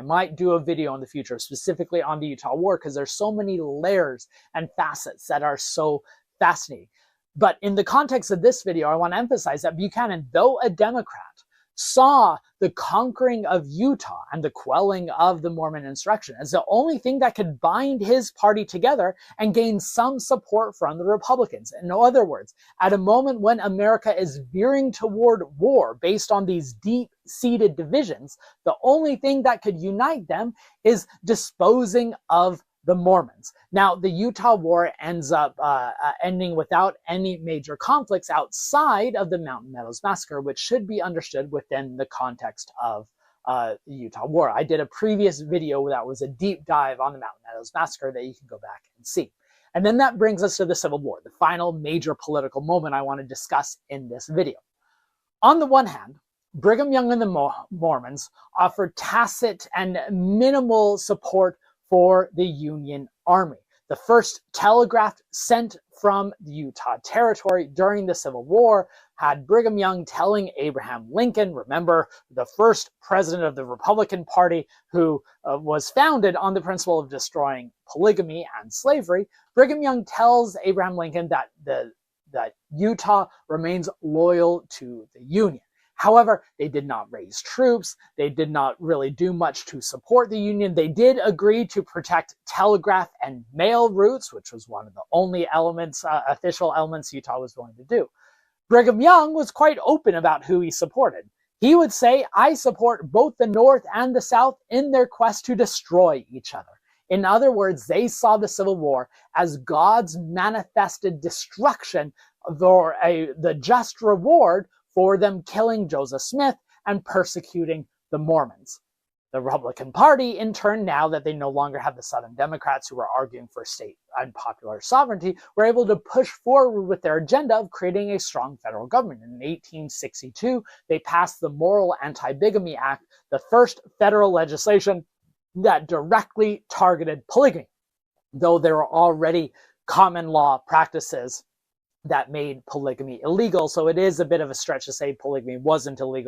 I might do a video in the future specifically on the Utah War because there's so many layers and facets that are so fascinating. But in the context of this video, I want to emphasize that Buchanan, though a Democrat, saw the conquering of Utah and the quelling of the Mormon insurrection as the only thing that could bind his party together and gain some support from the Republicans. In other words, at a moment when America is veering toward war based on these deep-seated divisions, the only thing that could unite them is disposing of the Mormons. Now, the Utah War ends up ending without any major conflicts outside of the Mountain Meadows Massacre, which should be understood within the context of the Utah War. I did a previous video that was a deep dive on the Mountain Meadows Massacre that you can go back and see. And then that brings us to the Civil War, the final major political moment I want to discuss in this video. On the one hand, Brigham Young and the Mormons offered tacit and minimal support for the Union Army. The first telegraph sent from the Utah Territory during the Civil War had Brigham Young telling Abraham Lincoln, remember, the first president of the Republican Party who was founded on the principle of destroying polygamy and slavery, Brigham Young tells Abraham Lincoln that Utah remains loyal to the Union. However, they did not raise troops. They did not really do much to support the Union. They did agree to protect telegraph and mail routes, which was one of the only elements, official elements Utah was willing to do. Brigham Young was quite open about who he supported. He would say, I support both the North and the South in their quest to destroy each other. In other words, they saw the Civil War as God's manifested destruction for the just reward for them killing Joseph Smith and persecuting the Mormons. The Republican Party, in turn, now that they no longer have the Southern Democrats who were arguing for state and popular sovereignty, were able to push forward with their agenda of creating a strong federal government. In 1862, they passed the Morrill Anti-Bigamy Act, the first federal legislation that directly targeted polygamy, though there were already common law practices that made polygamy illegal. So it is a bit of a stretch to say polygamy wasn't illegal